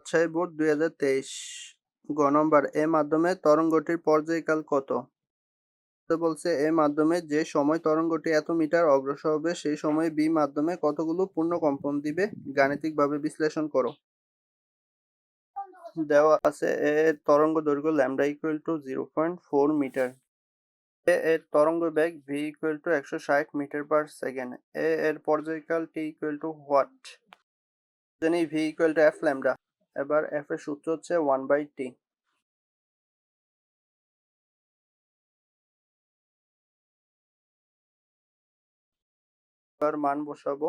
Rajshahi board 2023। গ নম্বর, এ মাধ্যমে তরঙ্গটির পর্যায়কাল কত? বলছে এ মাধ্যমে যে সময় তরঙ্গটি এত মিটার অগ্রসর হবে সেই সময় বি মাধ্যমে কতগুলো পূর্ণ কম্পন দিবে, গাণিতিকভাবে বিশ্লেষণ করো। দেওয়া আছে এ এর তরঙ্গ দৈর্ঘ্য ল্যামডা ইকুয়াল টু 0.4 মিটার, এ এর তরঙ্গ বেগ V equal to 160 metre per second, এ এর পর্যায়কাল টি ইকুয়াল টু হোয়াট? জানি V equal to F lambda. এবার এফ এর সূত্র হচ্ছে 1/t। এবার মান বসাবো।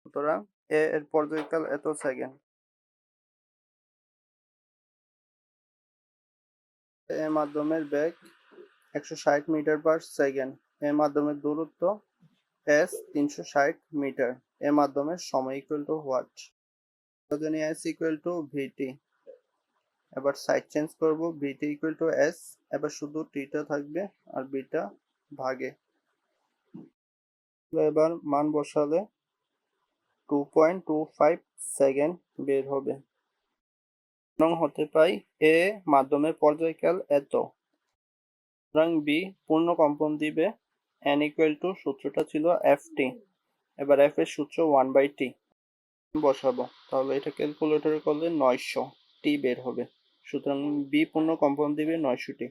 সুতরাং এ এর পর্যায়কাল এত সেকেন্ড, এ মাধ্যমের বেগ 160 মিটার পার সেকেন্ড, এ মাধ্যমের দূরত্ব এস 360 মিটার, এ মাধ্যমের সময় ইকুয়াল টু হোয়াট? জানি এস ইকুয়াল টু ভিটি। এবার সাইড চেঞ্জ করব, ভিটি ইকুয়াল টু এস, এবার শুধু টিটা থাকবে আর বিটা ভাগে। এবার মান বসালে 2.25 সেকেন্ড বের হবে। নং হতে পাই এ মাধ্যমের পর্যায়কাল এত, সুতরাং বি পূর্ণ কম্পন দিবে n ইকুয়াল টু, সূত্রটা ছিল ft, এবার f এর সূত্র 1/t বসাবো, তাহলে এটা ক্যালকুলেটরে করলে 900 টি বের হবে, সুতরাং বি পূর্ণ কম্পন দিবে 900 টি।